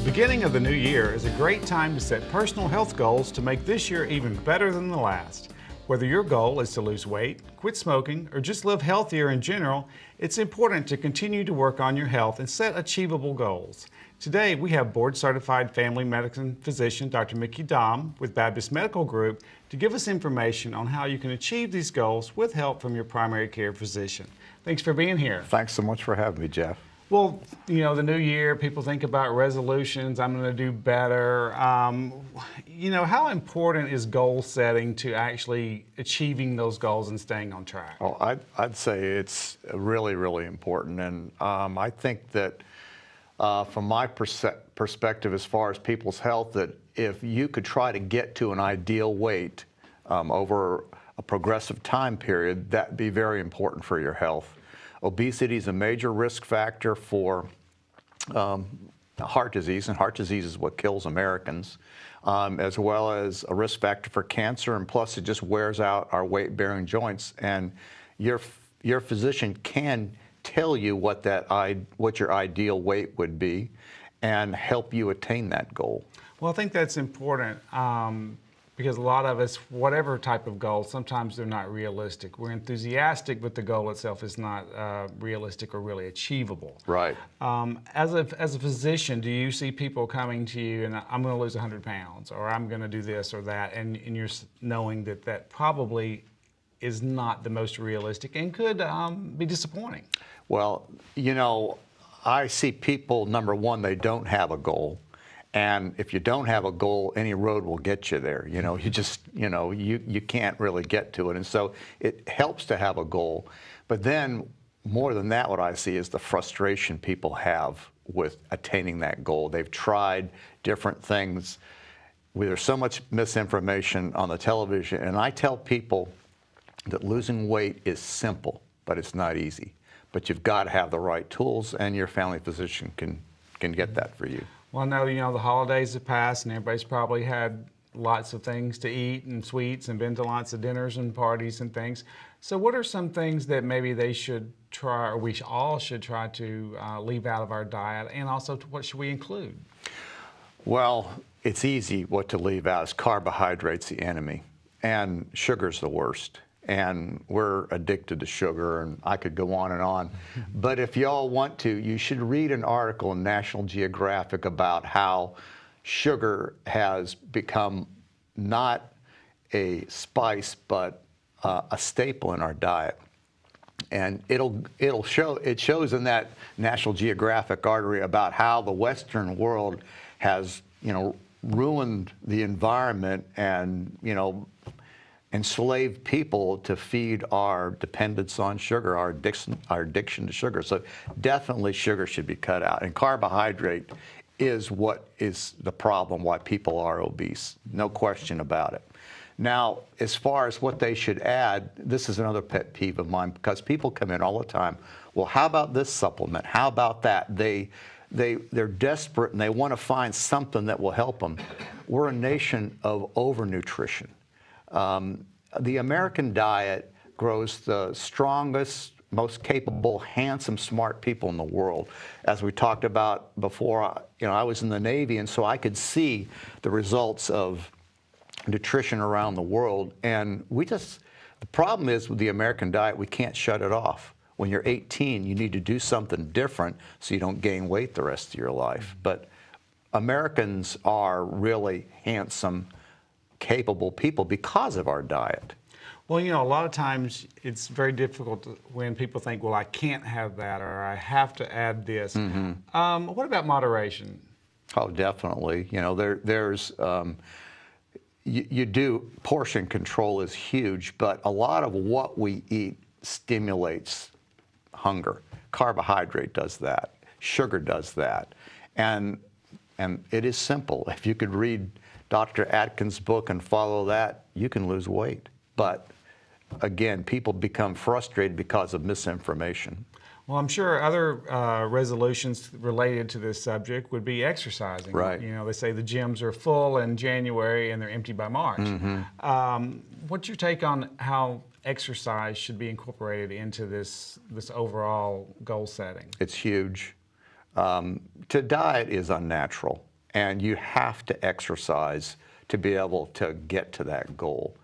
Beginning of the new year is a great time to set personal health goals to make this year even better than the last. Whether your goal is to lose weight, quit smoking, or just live healthier in general, it's important to continue to work on your health and set achievable goals. Today, we have board-certified family medicine physician Dr. Mickey Daum with Baptist Medical Group to give us information on how you can achieve these goals with help from your primary care physician. Thanks for being here. Thanks so much for having me, Jeff. Well, you know, the new year, people think about resolutions. I'm going to do better. You know, how important is goal setting to actually achieving those goals and staying on track? Oh, I'd say it's really, really important. And I think that from my perspective, as far as people's health, that if you could try to get to an ideal weight over a progressive time period, that'd be very important for your health. Obesity is a major risk factor for heart disease, and heart disease is what kills Americans, as well as a risk factor for cancer, and plus it just wears out our weight-bearing joints. And your physician can tell you what your ideal weight would be and help you attain that goal. Well, I think that's important because a lot of us, whatever type of goal, sometimes they're not realistic. We're enthusiastic, but the goal itself is not realistic or really achievable. Right. As a physician, do you see people coming to you and I'm going to lose 100 pounds or I'm going to do this or that, and you're knowing that that probably is not the most realistic and could be disappointing? Well, you know, I see people, number one, they don't have a goal. And if you don't have a goal, any road will get you there. You know, you just, you can't really get to it. And so it helps to have a goal. But then more than that, what I see is the frustration people have with attaining that goal. They've tried different things. There's so much misinformation on the television. And I tell people that losing weight is simple, but it's not easy. But you've got to have the right tools, and your family physician can get that for you. Well, I know, the holidays have passed and everybody's probably had lots of things to eat and sweets and been to lots of dinners and parties and things. So what are some things that maybe they should try, or we all should try to leave out of our diet, and also what should we include? Well, it's easy what to leave out. Is carbohydrates the enemy, and sugar's the worst. And we're addicted to sugar, and I could go on and on. But if y'all want to, you should read an article in National Geographic about how sugar has become not a spice, but a staple in our diet. And it shows in that National Geographic article about how the Western world has, ruined the environment and, enslaved people to feed our dependence on sugar, our addiction to sugar. So definitely sugar should be cut out. And carbohydrate is what is the problem why people are obese. No question about it. Now, as far as what they should add, this is another pet peeve of mine, because people come in all the time, well, how about this supplement? How about that? They're desperate and they want to find something that will help them. We're a nation of overnutrition. The American diet grows the strongest, most capable, handsome, smart people in the world. As we talked about before, I was in the Navy, and so I could see the results of nutrition around the world. And the problem is with the American diet, we can't shut it off. When you're 18, you need to do something different so you don't gain weight the rest of your life. But Americans are really handsome, capable people because of our diet. Well, a lot of times it's very difficult when people think, well, I can't have that, or I have to add this. Mm-hmm. What about moderation? Oh, definitely. Portion control is huge, but a lot of what we eat stimulates hunger. Carbohydrate does that. Sugar does that. And it is simple. If you could read Dr. Atkins' book and follow that, you can lose weight. But again, people become frustrated because of misinformation. Well, I'm sure other resolutions related to this subject would be exercising. Right. They say the gyms are full in January and they're empty by March. Mm-hmm. What's your take on how exercise should be incorporated into this overall goal setting? It's huge. To diet is unnatural. and you have to exercise to be able to get to that goal.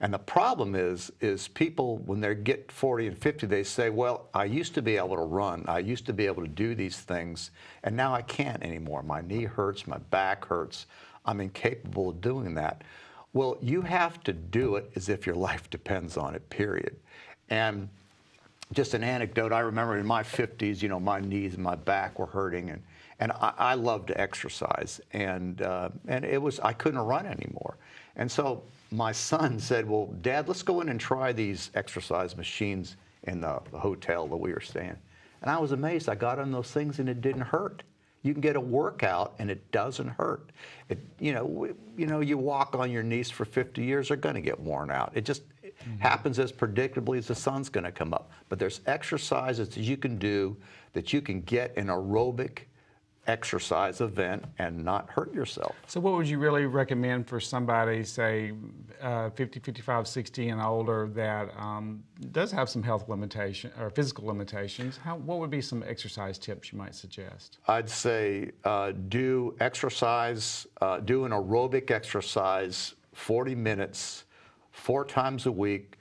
And the problem is people, when they get 40 and 50, they say, well, I used to be able to run, I used to be able to do these things, and now I can't anymore. My knee hurts, my back hurts, I'm incapable of doing that. Well, you have to do it as if your life depends on it, period. And just an anecdote, I remember in my 50s, you know, my knees and my back were hurting, and I love to exercise, and it was, I couldn't run anymore. And so my son said, well, Dad, let's go in and try these exercise machines in the hotel that we were staying. And I was amazed. I got on those things and it didn't hurt. You can get a workout and it doesn't hurt. You know, you walk on your knees for 50 years, they're going to get worn out. It just happens as predictably as the sun's going to come up. But there's exercises that you can do that you can get an aerobic exercise event and not hurt yourself. So what would you really recommend for somebody, say 50, 55, 60 and older that does have some health limitation or physical limitations? What would be some exercise tips you might suggest? I'd say do exercise, do an aerobic exercise 40 minutes, 4 times a week.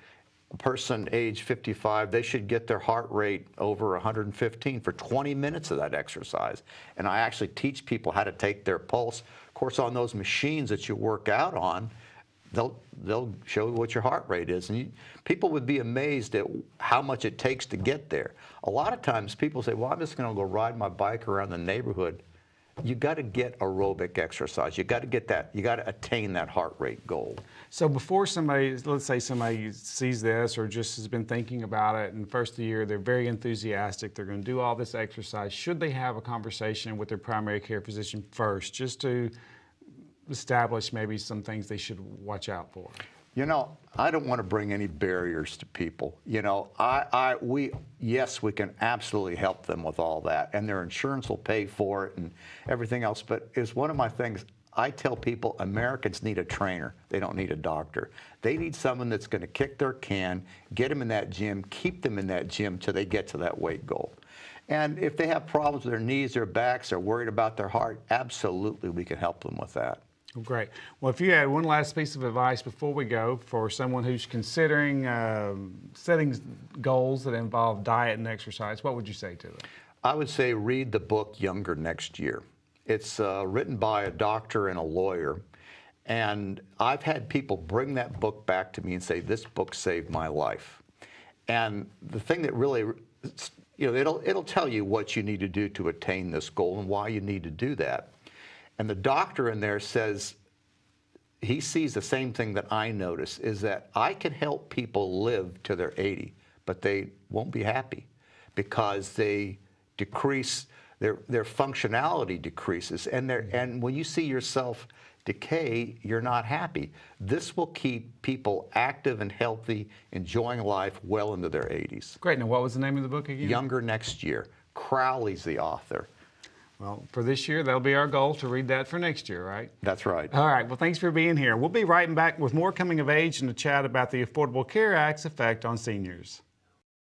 A person age 55, they should get their heart rate over 115 for 20 minutes of that exercise. And I actually teach people how to take their pulse. Of course, on those machines that you work out on, they'll show you what your heart rate is. And people would be amazed at how much it takes to get there. A lot of times people say, well, I'm just going to go ride my bike around the neighborhood. You got to get aerobic exercise. You got to get that. You got to attain that heart rate goal. So before somebody, let's say somebody sees this or just has been thinking about it, and first of the year they're very enthusiastic, they're going to do all this exercise, should they have a conversation with their primary care physician first, just to establish maybe some things they should watch out for? You know, I don't want to bring any barriers to people. You know, yes, we can absolutely help them with all that, and their insurance will pay for it and everything else. But it's one of my things. I tell people Americans need a trainer. They don't need a doctor. They need someone that's going to kick their can, get them in that gym, keep them in that gym till they get to that weight goal. And if they have problems with their knees, their backs, they're worried about their heart, absolutely we can help them with that. Great. Well, if you had one last piece of advice before we go for someone who's considering setting goals that involve diet and exercise, what would you say to them? I would say read the book Younger Next Year. It's written by a doctor and a lawyer, and I've had people bring that book back to me and say, this book saved my life. And the thing that really, you know, it'll tell you what you need to do to attain this goal and why you need to do that. And the doctor in there says, he sees the same thing that I notice, is that I can help people live to their 80, but they won't be happy because they decrease, their functionality decreases. And when you see yourself decay, you're not happy. This will keep people active and healthy, enjoying life well into their 80s. Great. Now, what was the name of the book again? Younger Next Year. Crowley's the author. Well, for this year, that'll be our goal to read that for next year, right? That's right. All right. Well, thanks for being here. We'll be right back with more Coming of Age and a chat about the Affordable Care Act's effect on seniors.